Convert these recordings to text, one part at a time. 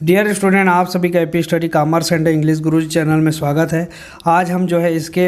Dear student, आप सभी का AP study commerce and English Guruji channel में स्वागत है। आज हम जो है इसके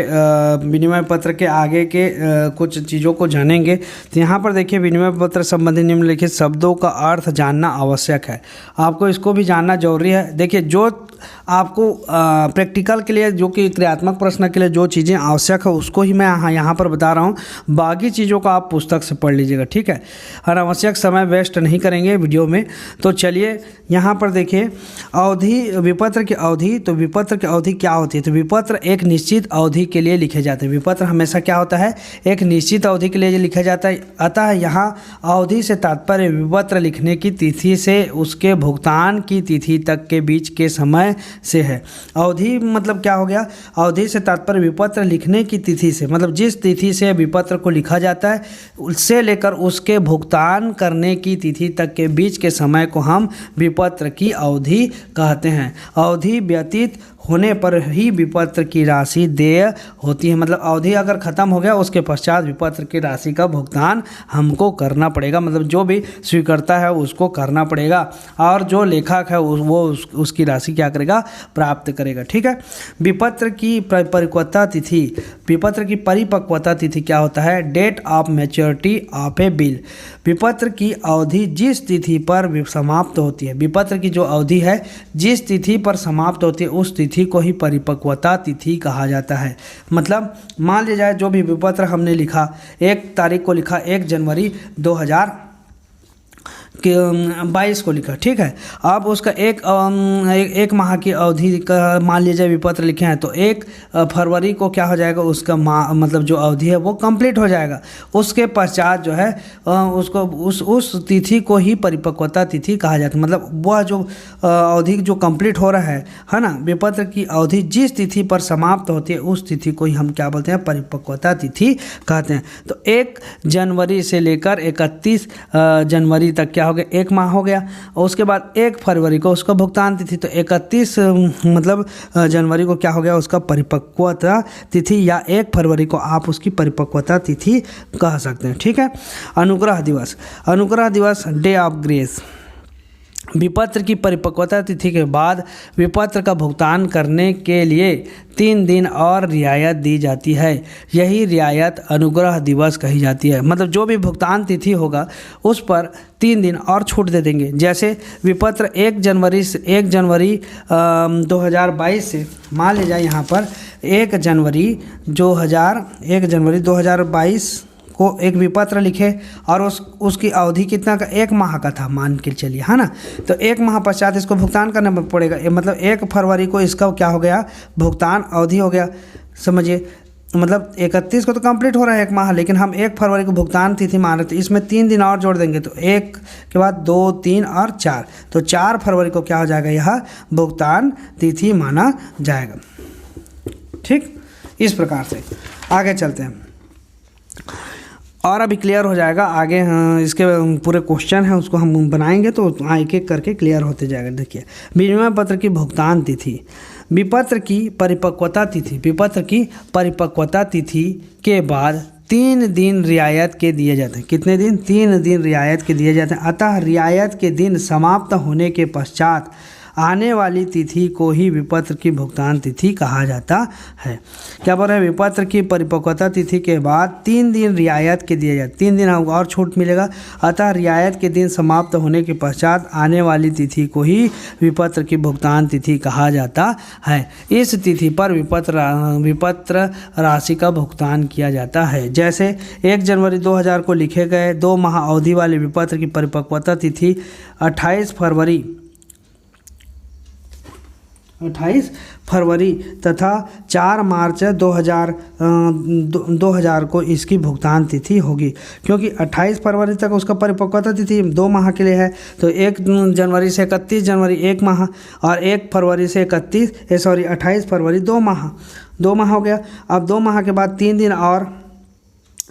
विनिमय पत्र के आगे के कुछ चीज़ों को जानेंगे। तो यहाँ पर देखिए, विनिमय पत्र संबंधी निम्नलिखित शब्दों का अर्थ जानना आवश्यक है। आपको इसको भी जानना जरूरी है। देखिए, जो आपको प्रैक्टिकल के लिए, जो कि क्रियात्मक प्रश्न के लिए जो चीज़ें आवश्यक है उसको ही मैं यहाँ पर बता रहा हूँ। बाकी चीज़ों को आप पुस्तक से पढ़ लीजिएगा, ठीक है। अनावश्यक समय वेस्ट नहीं करेंगे वीडियो में। तो चलिए यहाँ पर देखिए, अवधि, विपत्र की अवधि। तो विपत्र की अवधि क्या होती है? तो विपत्र एक निश्चित अवधि के लिए लिखे जाते हैं। विपत्र हमेशा क्या होता है? एक निश्चित अवधि के लिए लिखा जाता है। अतः यहाँ अवधि से तात्पर्य विपत्र लिखने की तिथि से उसके भुगतान की तिथि तक के बीच के समय से है। अवधि मतलब क्या हो गया? अवधि से तात्पर्य विपत्र लिखने की तिथि से, मतलब जिस तिथि से विपत्र को लिखा जाता है उससे लेकर उसके भुगतान करने की तिथि तक के बीच के समय को हम विपत्र की अवधि कहते हैं। अवधि व्यतीत होने पर ही विपत्र की राशि देय होती है। मतलब अवधि अगर ख़त्म हो गया उसके पश्चात विपत्र की राशि का भुगतान हमको करना पड़ेगा। मतलब जो भी स्वीकर्ता है उसको करना पड़ेगा और जो लेखक है वो उसकी राशि क्या करेगा? प्राप्त करेगा, ठीक है। विपत्र की परिपक्वता तिथि। विपत्र की परिपक्वता तिथि क्या होता है? Date of maturity of a bill. विपत्र की अवधि जिस तिथि पर समाप्त होती है, विपत्र की जो अवधि है जिस तिथि पर समाप्त होती है उस तिथि को ही परिपक्वता तिथि कहा जाता है। मतलब मान लिया जाए, जो भी विपत्र हमने लिखा, 1 तारीख को लिखा, 1 जनवरी 2022 को लिखा, ठीक है। अब उसका एक माह की अवधि का मान लीजिए विपत्र लिखे हैं, तो 1 फरवरी को क्या हो जाएगा? उसका मतलब जो अवधि है वो कंप्लीट हो जाएगा। उसके पश्चात जो है उसको उस तिथि को ही परिपक्वता तिथि कहा जाता है। मतलब वह जो अवधि जो कंप्लीट हो रहा है ना, विपत्र की अवधि जिस तिथि पर समाप्त होती है उस तिथि को ही हम क्या बोलते हैं? परिपक्वता तिथि कहते हैं। तो 1 जनवरी से लेकर 31 जनवरी तक क्या हो गया? 1 माह हो गया। और उसके बाद 1 फरवरी को उसका भुगतान तिथि, तो 31 मतलब जनवरी को क्या हो गया? उसका परिपक्वता तिथि, या 1 फरवरी को आप उसकी परिपक्वता तिथि कह सकते हैं, ठीक है। अनुग्रह दिवस। अनुग्रह दिवस, डे ऑफ ग्रेस। विपत्र की परिपक्वता तिथि के बाद विपत्र का भुगतान करने के लिए 3 दिन और रियायत दी जाती है। यही रियायत अनुग्रह दिवस कही जाती है। मतलब जो भी भुगतान तिथि होगा उस पर 3 दिन और छूट दे देंगे। जैसे विपत्र 1 जनवरी 2022 से, मान लिया जाए यहाँ पर 1 जनवरी 2022 को एक विपत्र लिखे और उसकी अवधि कितना का? 1 माह का था, मान के चलिए, है ना। तो 1 माह पश्चात इसको भुगतान करना पड़ेगा। मतलब 1 फरवरी को इसका क्या हो गया? भुगतान अवधि हो गया, समझिए। मतलब 31 को तो कंप्लीट हो रहा है 1 माह, लेकिन हम 1 फरवरी को भुगतान तिथि मान रहे, तो इसमें 3 दिन और जोड़ देंगे। तो 1 के बाद 2, 3 और 4, तो 4 फरवरी को क्या हो जाएगा? यह भुगतान तिथि माना जाएगा, ठीक। इस प्रकार से आगे चलते हैं और अभी क्लियर हो जाएगा आगे। इसके पूरे क्वेश्चन हैं उसको हम बनाएंगे तो एक एक करके क्लियर होते जाएगा। देखिए, विनिमय पत्र की भुगतान तिथि। विपत्र की परिपक्वता तिथि। विपत्र की परिपक्वता तिथि के बाद 3 दिन रियायत के दिए जाते हैं। कितने दिन? 3 दिन रियायत के दिए जाते हैं। अतः रियायत के दिन समाप्त होने के पश्चात आने वाली तिथि को ही विपत्र की भुगतान तिथि कहा जाता है। क्या बोल रहे हैं? विपत्र की परिपक्वता तिथि के बाद 3 दिन रियायत के दिए जाते, 3 दिन और छूट मिलेगा। अतः रियायत के दिन समाप्त होने के पश्चात आने वाली तिथि को ही विपत्र की भुगतान तिथि कहा जाता है। इस तिथि पर विपत्र राशि का भुगतान किया जाता है। जैसे 1 जनवरी 2000 को लिखे गए 2 माह अवधि वाले विपत्र की परिपक्वता तिथि 28 फरवरी तथा 4 मार्च 2000 को इसकी भुगतान तिथि होगी। क्योंकि 28 फरवरी तक उसका परिपक्वता तिथि 2 माह के लिए है, तो 1 जनवरी से 31 जनवरी 1 माह और 1 फरवरी से 28 फरवरी 2 माह हो गया। अब 2 माह के बाद 3 दिन और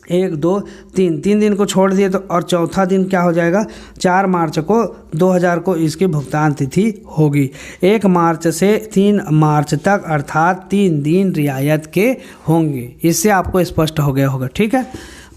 1, 2, 3 दिन को छोड़ दिए, तो और चौथा दिन क्या हो जाएगा? 4 मार्च को 2000 को इसकी भुगतान तिथि होगी। 1 मार्च से 3 मार्च तक अर्थात 3 दिन रियायत के होंगे। इससे आपको स्पष्ट हो गया होगा, ठीक है।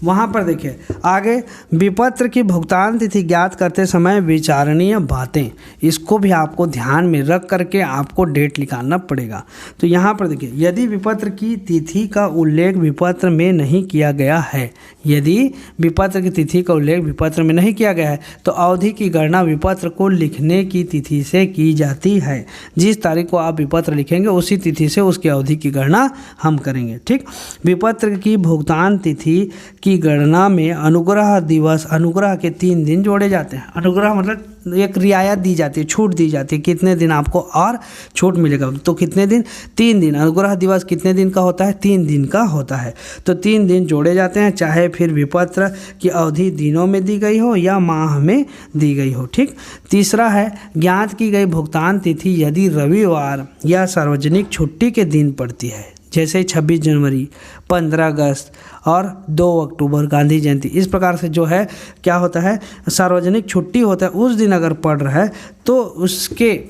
वहाँ पर देखिए आगे विपत्र की भुगतान तिथि ज्ञात करते समय विचारणीय बातें, इसको भी आपको ध्यान में रख करके आपको डेट निकालना पड़ेगा। तो यहाँ पर देखिए यदि विपत्र की तिथि का उल्लेख विपत्र में नहीं किया गया है, यदि विपत्र की तिथि का उल्लेख विपत्र में नहीं किया गया है तो अवधि की गणना विपत्र को लिखने की तिथि से की जाती है। जिस तारीख को आप विपत्र लिखेंगे उसी तिथि से उसकी अवधि की गणना हम करेंगे। ठीक, विपत्र की भुगतान तिथि की गणना में अनुग्रह दिवस, अनुग्रह के 3 दिन जोड़े जाते हैं। अनुग्रह मतलब एक रियायत दी जाती है, छूट दी जाती है, कितने दिन आपको और छूट मिलेगा। तो कितने दिन? 3 दिन। अनुग्रह दिवस कितने दिन का होता है? 3 दिन का होता है। तो 3 दिन जोड़े जाते हैं, चाहे फिर विपत्र की अवधि दिनों में दी गई हो या माह में दी गई हो। ठीक, तीसरा है ज्ञात की गई भुगतान तिथि यदि रविवार या सार्वजनिक छुट्टी के दिन पड़ती है, जैसे 26 जनवरी, 15 अगस्त और 2 अक्टूबर गांधी जयंती, इस प्रकार से जो है क्या होता है, सार्वजनिक छुट्टी होता है, उस दिन अगर पड़ रहा है तो उसके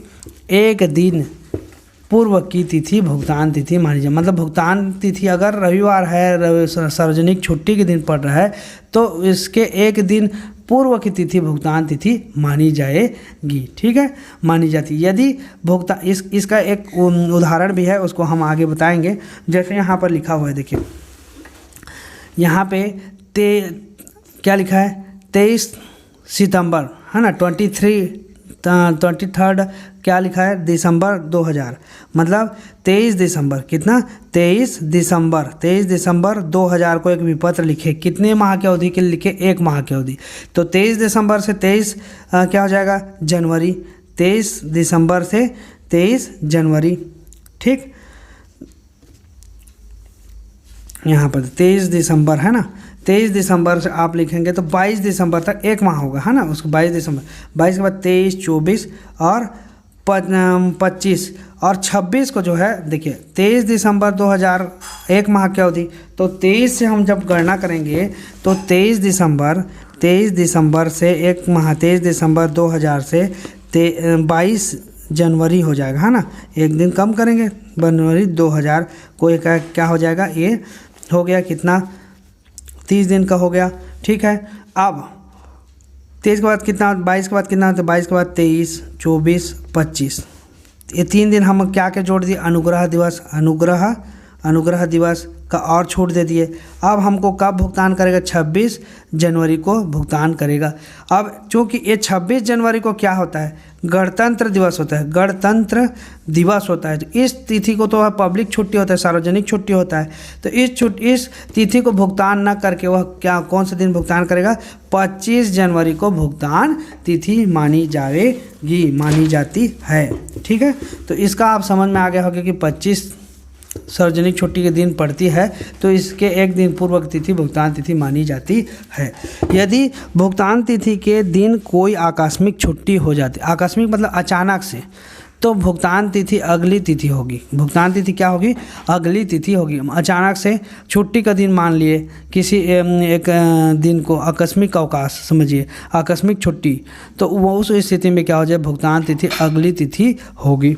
एक दिन पूर्व की तिथि भुगतान तिथि मानी जाए। मतलब भुगतान तिथि अगर रविवार है, सार्वजनिक छुट्टी के दिन पड़ रहा है तो इसके एक दिन पूर्व की तिथि भुगतान तिथि मानी जाएगी। ठीक है, मानी जाती है। यदि भुगतान इसका एक उदाहरण भी है, उसको हम आगे बताएंगे। जैसे यहाँ पर लिखा हुआ है, देखिए यहाँ पे क्या लिखा है, 23 सितंबर है ना, 23 क्या लिखा है, दिसंबर 2000, मतलब 23 दिसंबर, कितना, 23 दिसंबर 2000 को एक विपत्र लिखे। कितने माह की अवधि के लिए लिखे? 1 माह की अवधि। तो 23 दिसंबर से 23 क्या हो जाएगा, जनवरी। 23 दिसंबर से 23 जनवरी। ठीक, यहाँ पर 23 दिसंबर है ना, 23 दिसंबर से आप लिखेंगे तो 22 दिसंबर तक 1 माह होगा, है ना। उसको 22 दिसंबर, 22 के बाद 23, 24 और 25 और 26 को जो है, देखिए 23 दिसंबर 2000 1 माह की अवधि। तो 23 से हम जब गणना करेंगे तो 23 दिसंबर से 1 माह, 23 दिसंबर 2000 से 22 जनवरी हो जाएगा, है ना। एक दिन कम करेंगे, जनवरी 2000 को एक क्या हो जाएगा, ये हो गया कितना, 30 दिन का हो गया। ठीक है, अब 23 के बाद कितना, 22 के बाद कितना, तो 22 के बाद 23, 24, 25, ये 3 दिन हम क्या के जोड़ दिए, अनुग्रह दिवस का और छूट दे दिए। अब हमको कब भुगतान करेगा, 26 जनवरी को भुगतान करेगा। अब चूँकि ये 26 जनवरी को क्या होता है, गणतंत्र दिवस होता है, गणतंत्र दिवस होता है। तो इस तिथि को तो पब्लिक छुट्टी होता है, सार्वजनिक छुट्टी होता है। तो इस तिथि को भुगतान ना करके वह क्या, कौन सा दिन भुगतान करेगा, 25 जनवरी को भुगतान तिथि मानी जाती है। ठीक है, तो इसका आप समझ में आ गया होगा कि 25 सार्वजनिक छुट्टी के दिन पड़ती है तो इसके एक दिन पूर्व तिथि भुगतान तिथि मानी जाती है। यदि भुगतान तिथि के दिन कोई आकस्मिक छुट्टी हो जाती, आकस्मिक मतलब अचानक से, तो भुगतान तिथि अगली तिथि होगी। भुगतान तिथि क्या होगी, अगली तिथि होगी। अचानक से छुट्टी का दिन मान लिए, किसी एक दिन को आकस्मिक अवकाश समझिए, आकस्मिक छुट्टी, तो वो उस स्थिति में क्या हो जाए, भुगतान तिथि अगली तिथि होगी।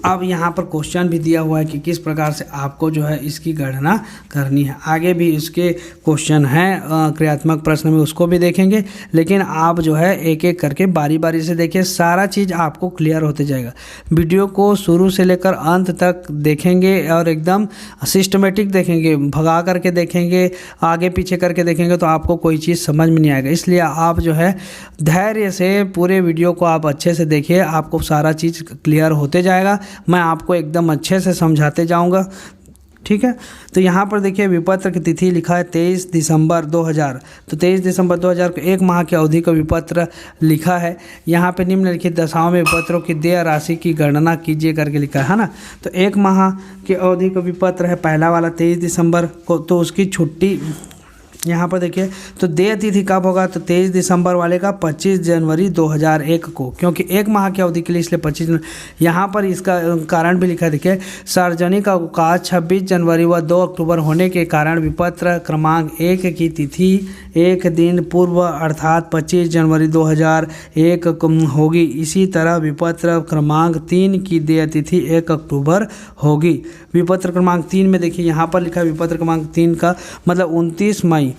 अब यहाँ पर क्वेश्चन भी दिया हुआ है कि किस प्रकार से आपको जो है इसकी गणना करनी है। आगे भी इसके क्वेश्चन हैं क्रियात्मक प्रश्न में, उसको भी देखेंगे, लेकिन आप जो है एक एक करके बारी बारी से देखिए, सारा चीज़ आपको क्लियर होते जाएगा। वीडियो को शुरू से लेकर अंत तक देखेंगे और एकदम सिस्टमेटिक देखेंगे, भगा करके देखेंगे, आगे पीछे करके देखेंगे तो आपको कोई चीज़ समझ में नहीं आएगा। इसलिए आप जो है धैर्य से पूरे वीडियो को आप अच्छे से देखिए, आपको सारा चीज़ क्लियर होते जाएगा। मैं आपको एकदम अच्छे से समझाते जाऊंगा। ठीक है, तो यहाँ पर देखिए विपत्र की तिथि लिखा है 23 दिसंबर 2000, तो 23 दिसंबर 2000 को 1 माह की अवधि का विपत्र लिखा है। यहाँ पे निम्नलिखित दशाओं में विपत्रों की देय राशि की गणना कीजिए करके लिखा है ना। तो 1 माह की अवधि का विपत्र है, पहला वाला 23 दिसंबर को, तो उसकी छुट्टी यहाँ पर देखिए, तो देय तिथि कब होगा, तो 23 दिसंबर वाले का 25 जनवरी 2001 को, क्योंकि 1 माह की अवधि के लिए इसलिए 25 जनवरी। यहाँ पर इसका कारण भी लिखा है, देखिए सार्वजनिक अवकाश 26 जनवरी व 2 अक्टूबर होने के कारण विपत्र क्रमांक 1 की तिथि एक दिन पूर्व अर्थात 25 जनवरी 2001 होगी। इसी तरह विपत्र क्रमांक 3 की देय तिथि 1 अक्टूबर होगी। विपत्र क्रमांक 3 में देखिए यहाँ पर लिखा है विपत्र क्रमांक 3 का मतलब 29 मई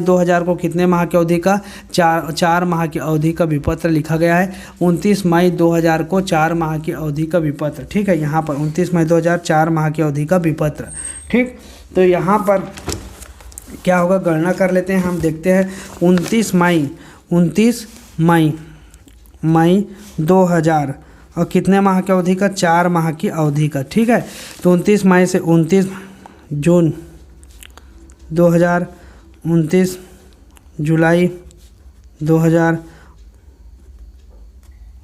2000 को कितने माह की अवधि का 4 माह की अवधि का विपत्र लिखा गया है। 29 मई 2000 को 4 माह की अवधि का विपत्र, ठीक है। यहाँ पर 29 मई 2000 4 माह की अवधि का विपत्र, ठीक। तो यहाँ पर क्या होगा, गणना कर लेते हैं हम, देखते हैं। 29 मई 2000 और कितने माह की अवधि का, 4 माह की अवधि का, ठीक है। तो 29 मई से 29 जून 2000, 29 जुलाई 2000,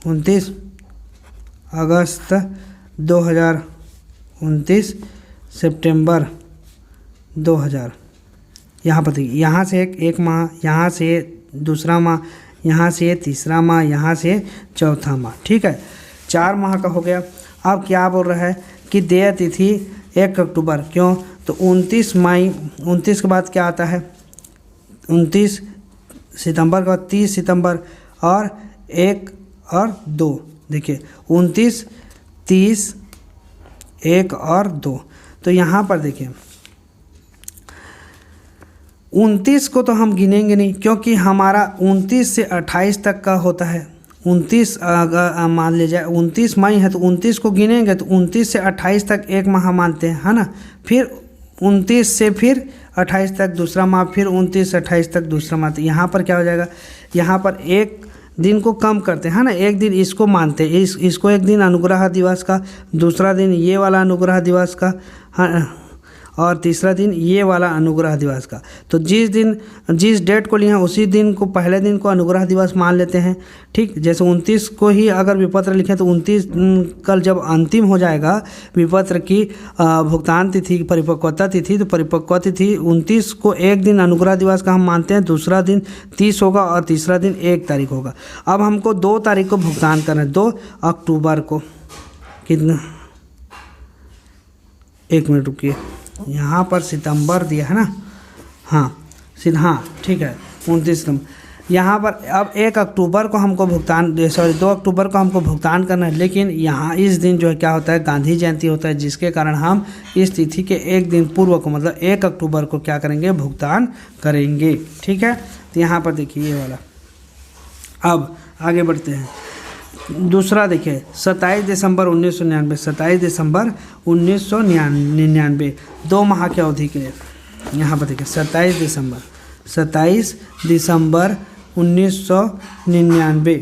29 अगस्त 2000, 29 सितंबर 2000। यहाँ पर देखिए, यहाँ से एक माह, यहाँ से दूसरा माह, यहाँ से तीसरा माह, यहाँ से चौथा माह, ठीक है। 4 माह का हो गया। अब क्या बोल रहा है कि देय तिथि 1 अक्टूबर, क्यों? तो 29 मई, 29 के बाद क्या आता है, 29 सितंबर के बाद 30 सितंबर और 1 और 2, देखिए 29, 30, 1 और 2। तो यहाँ पर देखिए 29 को तो हम गिनेंगे नहीं, क्योंकि हमारा 29 से 28 तक का होता है। 29 अगर मान लीजिए 29 मई है तो 29 को गिनेंगे, तो 29 से 28 तक एक माह मानते हैं, है ना। फिर 29 से फिर 28 तक दूसरा माह, फिर 29 से 28 तक दूसरा माह। तो यहाँ पर क्या हो जाएगा, यहाँ पर एक दिन को कम करते हैं, है ना। एक दिन इसको मानते हैं, इसको एक दिन अनुग्रह दिवस का, दूसरा दिन ये वाला अनुग्रह दिवस का, हाँ, और तीसरा दिन ये वाला अनुग्रह दिवस का। तो जिस डेट को लिए हैं उसी दिन को, पहले दिन को अनुग्रह दिवस मान लेते हैं, ठीक। जैसे 29 को ही अगर विपत्र लिखें तो 29 कल जब अंतिम हो जाएगा विपत्र की भुगतान तिथि, परिपक्वता तिथि, तो परिपक्वता तिथि 29 को एक दिन अनुग्रह दिवस का हम मानते हैं, दूसरा दिन 30 होगा और तीसरा दिन 1 तारीख होगा। अब हमको 2 तारीख को भुगतान करना है, 2 अक्टूबर को। कितना, 1 मिनट रुकिए, यहाँ पर सितंबर दिया है ना, हाँ ठीक है, 29 सितंबर। यहाँ पर अब 1 अक्टूबर को हमको भुगतान, 2 अक्टूबर को हमको भुगतान करना है। लेकिन यहाँ इस दिन जो है क्या होता है, गांधी जयंती होता है, जिसके कारण हम इस तिथि के एक दिन पूर्व को मतलब 1 अक्टूबर को क्या करेंगे, भुगतान करेंगे, ठीक है। तो यहाँ पर देखिए ये वाला। अब आगे बढ़ते हैं, दूसरा देखिए 27 दिसंबर 1999, 27 दिसंबर 1999, 2 माह की अवधि के लिए। यहाँ पर देखिए 27 दिसंबर 1999,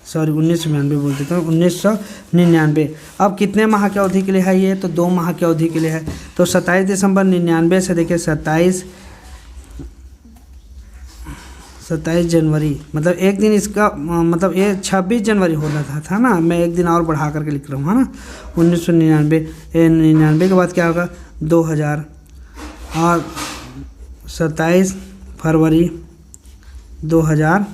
सॉरी 1999 बोल देता हूँ, 1999। अब कितने माह की अवधि के लिए है ये, तो 2 माह की अवधि के लिए है। तो 27 दिसंबर 99 से देखिए 27 जनवरी, मतलब एक दिन इसका मतलब ये 26 जनवरी होना था ना, मैं एक दिन और बढ़ा करके लिख रहा हूँ, है ना। 1999, 99 के बाद क्या होगा, 2000 और 27 फरवरी 2000,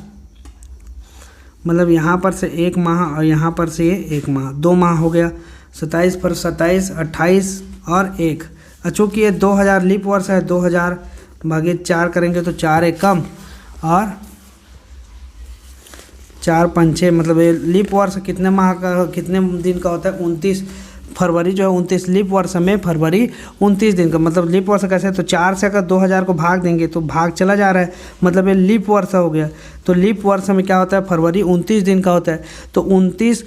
मतलब यहाँ पर से 1 माह और यहाँ पर से ये 1 माह, 2 माह हो गया। 27 पर 27, 28 और 1, चूँकि ये 2000 लीप वर्ष है, 2000 भागे 4 करेंगे तो 4 एक कम और 4 पंचे, मतलब ये लीप वर्ष कितने माह का, कितने दिन का होता है, 29 फरवरी जो है 29 लीप वर्ष में फरवरी 29 दिन का, मतलब लीप वर्ष कैसे है, तो 4 से अगर 2000 को भाग देंगे तो भाग चला जा रहा है, मतलब ये लीप वर्ष हो गया। तो लीप वर्ष में क्या होता है, फरवरी 29 दिन का होता है, तो 29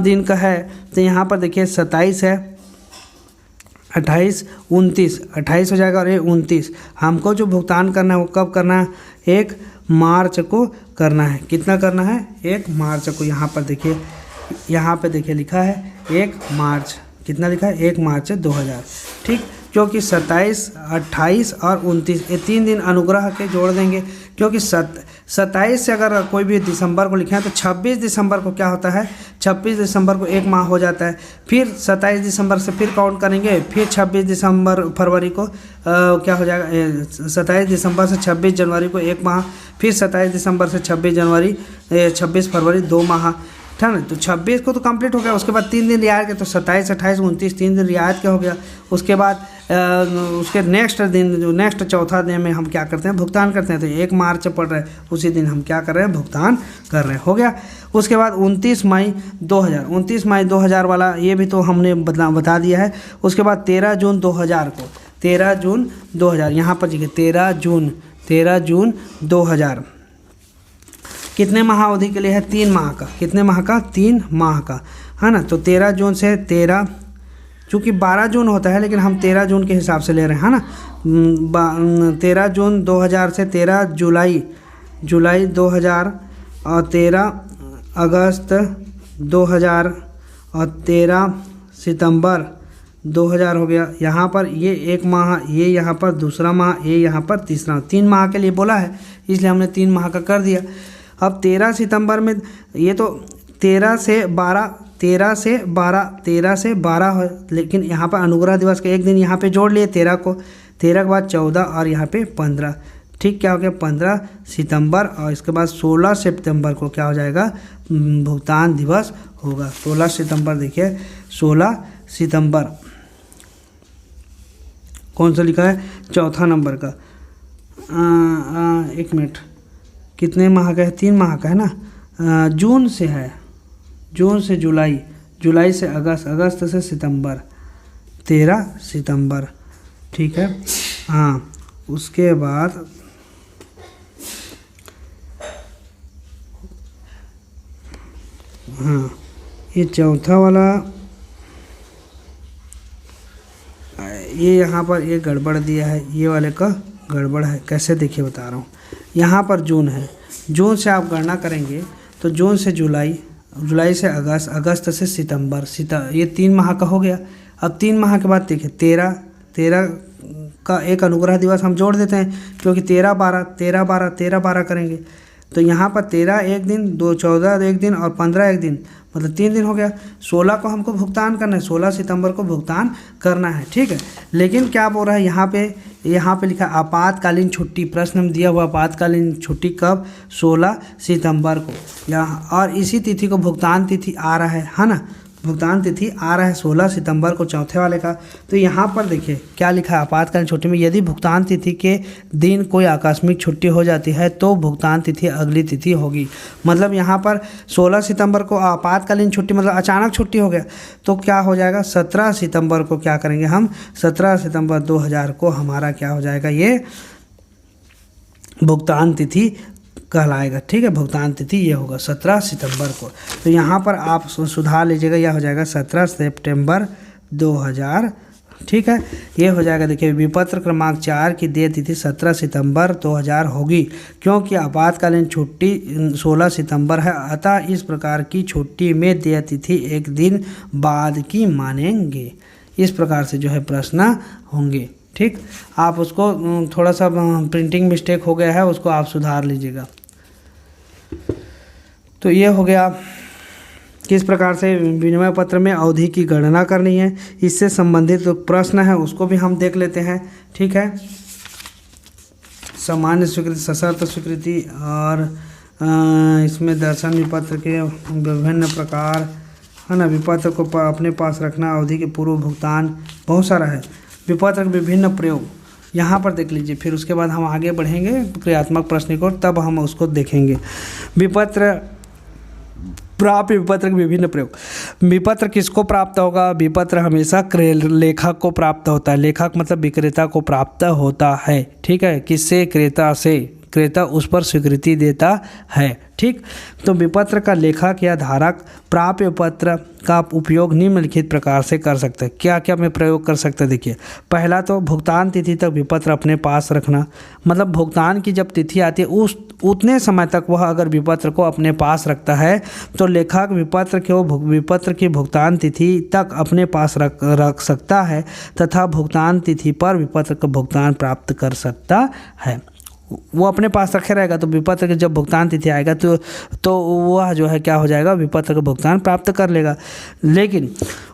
दिन का है। तो यहाँ पर देखिए 27 है, 28, 29 हो जाएगा और ये 29। हमको जो भुगतान करना है वो कब करना है, 1 मार्च को करना है। कितना करना है, 1 मार्च को। यहाँ पर देखिए, यहाँ पे देखिए लिखा है 1 मार्च, कितना लिखा है, 1 मार्च 2000, ठीक। क्योंकि 27, 28 और 29 ये 3 दिन अनुग्रह के जोड़ देंगे, क्योंकि 27 से अगर कोई भी दिसंबर को लिखे हैं तो 26 दिसंबर को क्या होता है, 26 दिसंबर को 1 माह हो जाता है। फिर 27 दिसंबर से फिर काउंट करेंगे, फिर 26 दिसंबर फरवरी को क्या हो जाएगा, 27 दिसंबर से 26 जनवरी को 1 माह, फिर 27 दिसंबर से 26 फरवरी 2 माह, था ना। तो 26 को तो कंप्लीट हो गया, उसके बाद 3 दिन रियायत के, तो 27, 28, 29 3 दिन रियायत के हो गया। उसके बाद उसके नेक्स्ट दिन, जो नेक्स्ट चौथा दिन में हम क्या करते हैं, भुगतान करते हैं। तो 1 मार्च पड़ रहा है, उसी दिन हम क्या कर रहे हैं, भुगतान कर रहे हैं, हो गया। उसके बाद 29 मई 2000 वाला ये भी तो हमने बता दिया है। उसके बाद 13 जून 2000 को, 13 जून 2000 यहाँ पर देखिए 13 जून 2000 कितने माह अवधि के लिए है, 3 माह का। कितने माह का, 3 माह का, है ना। तो 13 जून से 13, चूँकि 12 जून होता है लेकिन हम 13 जून के हिसाब से ले रहे हैं, है ना। 13 जून 2000 से 13 जुलाई 2000 और 13 अगस्त 2000 और 13 सितंबर 2000 हो गया। यहाँ पर ये 1 माह, ये यहाँ पर दूसरा माह, ये यहाँ पर तीसरा, 3 माह के लिए बोला है, इसलिए हमने 3 माह का कर दिया। अब 13 सितंबर में ये तो 13 से 12 हो, लेकिन यहाँ पर अनुग्रह दिवस का एक दिन यहाँ पे जोड़ लिए 13 को, 13 के बाद 14 और यहाँ पे 15, ठीक। क्या हो गया, 15 सितंबर। और इसके बाद 16 सितंबर को क्या हो जाएगा, भुगतान दिवस होगा। 16 सितंबर, देखिए 16 सितंबर कौन सा लिखा है, चौथा नंबर का। 1 मिनट, कितने माह का है, 3 माह का है ना। जून से है, जून से जुलाई, जुलाई से अगस्त, अगस्त से सितंबर, 13 सितंबर, ठीक है। हाँ, उसके बाद हाँ, ये चौथा वाला, ये यहाँ पर एक गड़बड़ दिया है, ये वाले का गड़बड़ है। कैसे, देखिए बता रहा हूँ। यहाँ पर जून है, जून से आप गणना करेंगे तो जून से जुलाई, जुलाई से अगस्त, अगस्त से सितंबर, ये 3 माह का हो गया। अब 3 माह के बाद देखिए 13 का एक अनुग्रह दिवस हम जोड़ देते हैं, क्योंकि 13 करेंगे। तो यहाँ पर 13 एक दिन, 14 एक दिन और 15 एक दिन, मतलब 3 दिन हो गया। 16 को हमको भुगतान करना है, 16 सितंबर को भुगतान करना है, ठीक है। लेकिन क्या बोल रहा है यहाँ पे लिखा आपातकालीन छुट्टी, प्रश्न में दिया हुआ आपातकालीन छुट्टी कब, 16 सितंबर को। यहाँ और इसी तिथि को भुगतान तिथि आ रहा है ना, भुगतान तिथि आ रहा है 16 सितंबर को, चौथे वाले का। तो यहाँ पर देखिए क्या लिखा है, आपातकालीन छुट्टी में यदि भुगतान तिथि के दिन कोई आकस्मिक छुट्टी हो जाती है तो भुगतान तिथि अगली तिथि होगी। मतलब यहाँ पर 16 सितंबर को आपातकालीन छुट्टी, मतलब अचानक छुट्टी हो गया, तो क्या हो जाएगा, 17 सितंबर को क्या करेंगे हम, 17 सितंबर 2000 को हमारा क्या हो जाएगा, ये भुगतान तिथि कहलाएगा, ठीक है। भुगतान तिथि ये होगा 17 सितंबर को। तो यहाँ पर आप सुधार लीजिएगा, यह हो जाएगा 17 सितंबर 2000, ठीक है। ये हो जाएगा, देखिए विपत्र क्रमांक 4 की देय तिथि 17 सितंबर 2000 होगी, क्योंकि आपातकालीन छुट्टी 16 सितंबर है, अतः इस प्रकार की छुट्टी में देय तिथि एक दिन बाद की मानेंगे। इस प्रकार से जो है प्रश्न होंगे, ठीक। आप उसको थोड़ा सा प्रिंटिंग मिस्टेक हो गया है, उसको आप सुधार लीजिएगा। तो ये हो गया किस प्रकार से विनिमय पत्र में अवधि की गणना करनी है, इससे संबंधित जो प्रश्न है उसको भी हम देख लेते हैं, ठीक है। सामान्य स्वीकृति, सशर्त स्वीकृति, और इसमें दर्शन विपत्र के विभिन्न प्रकार, है ना। विपत्र को अपने पास रखना, अवधि के पूर्व भुगतान, बहुत सारा है। विपत्र के विभिन्न प्रयोग यहाँ पर देख लीजिए, फिर उसके बाद हम आगे बढ़ेंगे क्रियात्मक प्रश्न को, तब हम उसको देखेंगे। विपत्र प्राप्य, विपत्र के विभिन्न प्रयोग। विपत्र किसको प्राप्त होगा, विपत्र हमेशा लेखक को प्राप्त होता है। लेखक मतलब विक्रेता को प्राप्त होता है, ठीक है। किससे, क्रेता से। क्रेता उस पर स्वीकृति देता है, ठीक। तो विपत्र का लेखक या धारक प्राप्य विपत्र का उपयोग निम्नलिखित प्रकार से कर सकते हैं। क्या क्या में प्रयोग कर सकते हैं, देखिए। पहला तो भुगतान तिथि तक विपत्र अपने पास रखना, मतलब भुगतान की जब तिथि आती है उतने समय तक वह अगर विपत्र को अपने पास रखता है तो लेखक विपत्र की भुगतान तिथि तक अपने पास रख सकता है तथा भुगतान तिथि पर विपत्र का भुगतान प्राप्त कर सकता है। वो अपने पास रखे रहेगा तो विपत्र की जब भुगतान तिथि आएगा तो वह जो है क्या हो जाएगा, विपत्र का भुगतान प्राप्त कर लेगा। लेकिन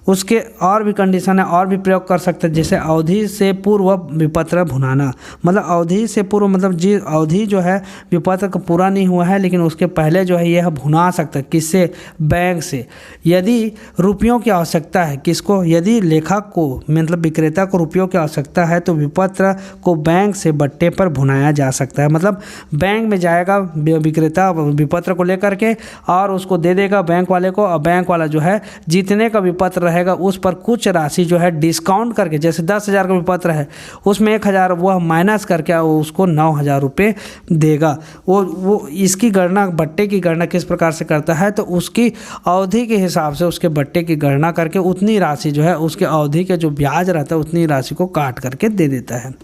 उसके और भी कंडीशन है, और भी प्रयोग कर सकते हैं, जैसे अवधि से पूर्व विपत्र भुनाना। मतलब अवधि से पूर्व मतलब जी अवधि जो है विपत्र का पूरा नहीं हुआ है लेकिन उसके पहले जो है यह भुना सकता है। किससे? बैंक से। यदि रुपयों की आवश्यकता है, किसको? यदि लेखक को मतलब विक्रेता को रुपयों की आवश्यकता है तो विपत्र को बैंक से बट्टे पर भुनाया जा सकता है। मतलब बैंक में जाएगा विक्रेता विपत्र को लेकर के और उसको दे देगा बैंक वाले को, और बैंक वाला जो है जितने का विपत्र रहेगा उस पर कुछ राशि जो है डिस्काउंट करके, जैसे 10,000 का विपत्र है उसमें 1,000 वह माइनस करके उसको 9,000 रुपये देगा। वो इसकी गणना, बट्टे की गणना किस प्रकार से करता है, तो उसकी अवधि के हिसाब से उसके बट्टे की गणना करके उतनी राशि जो है उसके अवधि के जो ब्याज रहता है उतनी राशि को काट करके दे देता है,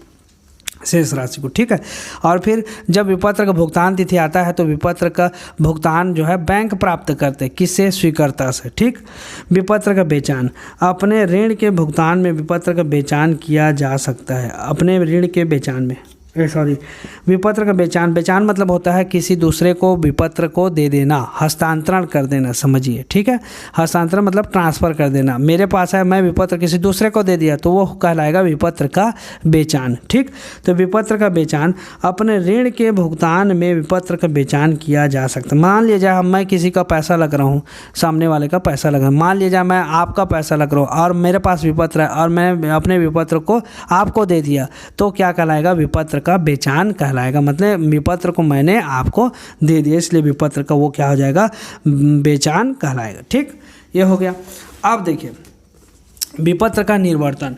शेष राशि को। ठीक है। और फिर जब विपत्र का भुगतान तिथि आता है तो विपत्र का भुगतान जो है बैंक प्राप्त करते हैं। किससे? स्वीकर्ता से। ठीक। विपत्र का बेचान, अपने ऋण के भुगतान में विपत्र का बेचान किया जा सकता है। अपने ऋण के बेचान में विपत्र का बेचान, बेचान मतलब होता है किसी दूसरे को विपत्र को दे देना, हस्तांतरण कर देना, समझिए। ठीक है। हस्तांतरण मतलब ट्रांसफ़र कर देना। मेरे पास है, मैं विपत्र किसी दूसरे को दे दिया तो वो कहलाएगा विपत्र का बेचान। ठीक। तो विपत्र का बेचान, अपने ऋण के भुगतान में विपत्र का बेचान किया जा सकता है। मान लीजिए मैं किसी का पैसा लग रहा हूँ, सामने वाले का पैसा लग रहा है, मान लीजिए मैं आपका पैसा लग रहा हूँ और मेरे पास विपत्र है और मैं अपने विपत्र को आपको दे दिया तो क्या कहलाएगा? विपत्र का बेचान कहलाएगा। मतलब विपत्र को मैंने आपको दे दिया इसलिए विपत्र का वो क्या हो जाएगा? बेचान कहलाएगा। ठीक। ये हो गया। अब देखिए विपत्र का निर्वर्तन,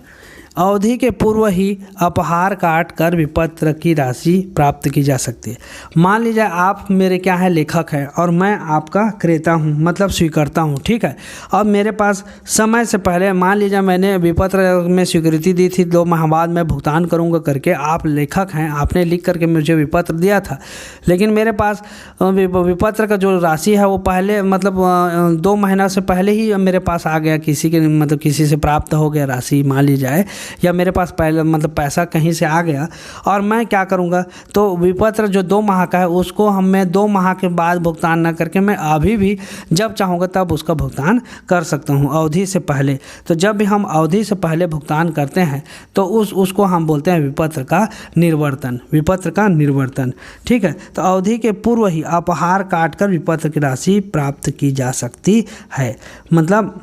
अवधि के पूर्व ही अपहार काट कर विपत्र की राशि प्राप्त की जा सकती है। मान लीजिए आप मेरे क्या है, लेखक है और मैं आपका क्रेता हूँ, मतलब स्वीकर्ता हूँ। ठीक है। अब मेरे पास समय से पहले, मान लीजिए मैंने विपत्र में स्वीकृति दी थी 2 माह बाद मैं भुगतान करूँगा करके, आप लेखक हैं, आपने लिख करके मुझे विपत्र दिया था, लेकिन मेरे पास विपत्र का जो राशि है वो पहले मतलब 2 महीना से पहले ही मेरे पास आ गया, किसी के मतलब किसी से प्राप्त हो गया राशि मान ली जाए, या मेरे पास पहले मतलब पैसा कहीं से आ गया और मैं क्या करूंगा, तो विपत्र जो 2 माह का है उसको मैं 2 माह के बाद भुगतान ना करके मैं अभी भी जब चाहूँगा तब उसका भुगतान कर सकता हूँ अवधि से पहले। तो जब भी हम अवधि से पहले भुगतान करते हैं तो उसको हम बोलते हैं विपत्र का निर्वर्तन। विपत्र का निर्वर्तन। ठीक है। तो अवधि के पूर्व ही अपहार काट कर विपत्र की राशि प्राप्त की जा सकती है। मतलब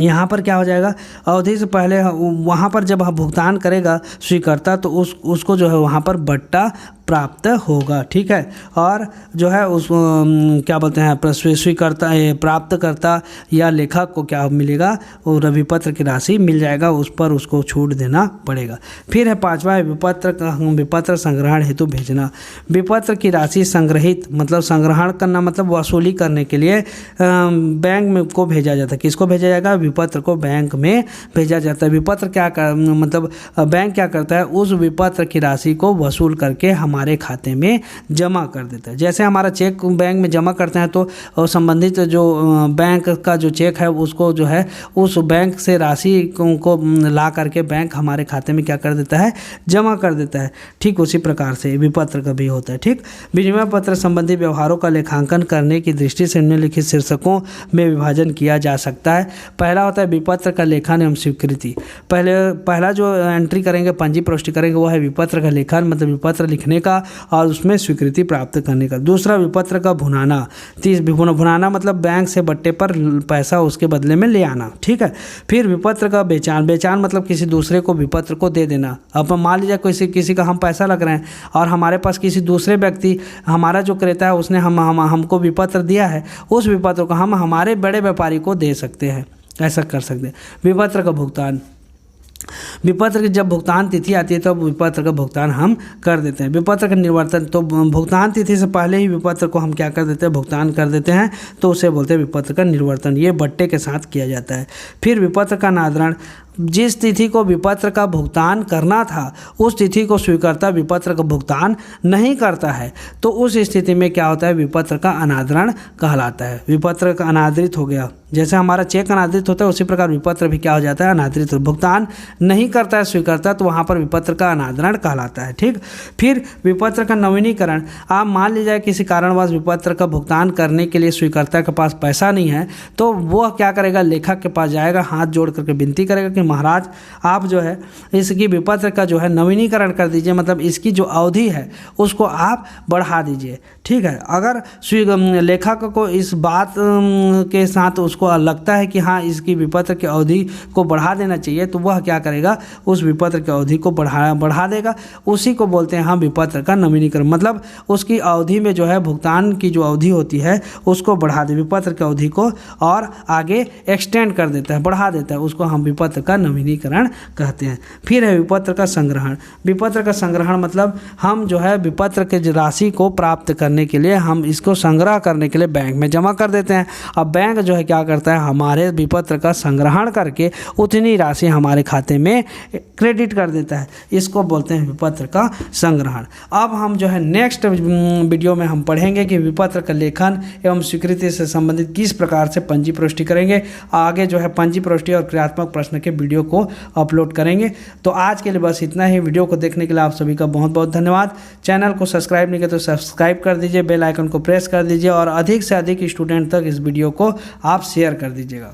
यहाँ पर क्या हो जाएगा, अवधि से पहले वहाँ पर जब भुगतान करेगा स्वीकर्ता तो उसको जो है वहाँ पर बट्टा प्राप्त होगा। ठीक है। और जो है उस क्या बोलते हैं, स्वीकर्ता प्राप्तकर्ता या लेखक को क्या मिलेगा, और विपत्र की राशि मिल जाएगा, उस पर उसको छूट देना पड़ेगा। फिर है 5वां, विपत्र संग्रहण हेतु भेजना। विपत्र की राशि संग्रहित मतलब संग्रहण करना मतलब वसूली करने के लिए बैंक में को भेजा जाता है। किसको भेजा जाएगा? विपत्र को बैंक में भेजा जाता है। विपत्र क्या मतलब बैंक क्या करता है, उस विपत्र की राशि को वसूल करके हमारे खाते में जमा कर देता है। जैसे हमारा चेक बैंक में जमा करते हैं तो संबंधित जो बैंक का जो चेक है उसको जो है उस बैंक से राशि को ला करके बैंक हमारे खाते में क्या कर देता है, जमा कर देता है। ठीक उसी प्रकार से विपत्र का भी होता है। ठीक। विनिमय पत्र संबंधी व्यवहारों का लेखांकन करने की दृष्टि से निम्नलिखित शीर्षकों में विभाजन किया जा सकता है। पहला होता है विपत्र का लेखन एवं स्वीकृति। पहला जो एंट्री करेंगे, पंजी प्रविष्टि करेंगे, वो है विपत्र का लेखन मतलब विपत्र लिखने का और उसमें स्वीकृति प्राप्त करने का। दूसरा विपत्र का भुनाना। भुनाना मतलब बैंक से बट्टे पर पैसा उसके बदले में ले आना। ठीक है। फिर विपत्र का बेचान। बेचान मतलब किसी दूसरे को विपत्र को दे देना। अब मान लीजिए किसी का हम पैसा लग रहे हैं और हमारे पास किसी दूसरे व्यक्ति, हमारा जो क्रेता है उसने हमको विपत्र दिया है, उस विपत्र को हम हमारे बड़े व्यापारी को दे सकते हैं, ऐसा कर सकते हैं। विपत्र का भुगतान। विपत्र की जब भुगतान तिथि आती है तो विपत्र का भुगतान हम कर देते हैं। विपत्र का निर्वर्तन, तो भुगतान तिथि से पहले ही विपत्र को हम क्या कर देते हैं, भुगतान कर देते हैं, तो उसे बोलते हैं विपत्र का निर्वर्तन। ये बट्टे के साथ किया जाता है। फिर विपत्र का अनादरण। जिस तिथि को विपत्र का भुगतान करना था उस तिथि को स्वीकर्ता विपत्र का भुगतान नहीं करता है तो उस स्थिति में क्या होता है, विपत्र का अनादरण कहलाता है। विपत्र का अनादरित हो गया जैसे हमारा चेक अनादृत होता है उसी प्रकार विपत्र भी क्या हो जाता है, अनादृत। भुगतान नहीं करता है स्वीकर्ता तो वहाँ पर विपत्र का अनादरण कहलाता है। ठीक, फिर विपत्र का नवीनीकरण। आप मान लीजिए किसी कारणवश विपत्र का भुगतान करने के लिए स्वीकर्ता के पास पैसा नहीं है तो वो क्या करेगा, लेखक के पास जाएगा, हाथ जोड़ करके विनती करेगा कि महाराज आप जो है इसकी विपत्र का जो है नवीनीकरण कर दीजिए, मतलब इसकी जो अवधि है उसको आप बढ़ा दीजिए। ठीक है, अगर लेखक को इस बात के साथ उसको लगता है कि हाँ इसकी विपत्र की अवधि को बढ़ा देना चाहिए तो वह क्या करेगा, उस विपत्र की अवधि को बढ़ा देगा। उसी को बोलते हैं हम विपत्र का नवीनीकरण, मतलब उसकी अवधि में जो है भुगतान की जो अवधि होती है उसको बढ़ा दे, विपत्र की अवधि को और आगे एक्सटेंड कर देता है, बढ़ा देता है, उसको हम विपत्र का नवीनीकरण कहते हैं। फिर है विपत्र का संग्रहण। विपत्र का संग्रहण मतलब हम जो है विपत्र के राशि को प्राप्त करने के लिए हम इसको संग्रह करने के लिए बैंक में जमा कर देते हैं। अब बैंक जो है क्या करता है, हमारे विपत्र का संग्रहण करके उतनी राशि हमारे खाते में क्रेडिट कर देता है, इसको बोलते हैं विपत्र का संग्रहण। अब हम जो है नेक्स्ट वीडियो में हम पढ़ेंगे कि विपत्र का लेखन एवं स्वीकृति से संबंधित किस प्रकार से पंजी प्रविष्टि करेंगे। आगे जो है पंजी प्रविष्टि और क्रियात्मक प्रश्न के वीडियो को अपलोड करेंगे। तो आज के लिए बस इतना ही। वीडियो को देखने के लिए आप सभी का बहुत बहुत धन्यवाद। चैनल को सब्सक्राइब नहीं किया तो सब्सक्राइब कर दीजिए, बेल आइकन को प्रेस कर दीजिए और अधिक से अधिक स्टूडेंट तक इस वीडियो को आप शेयर कर दीजिएगा।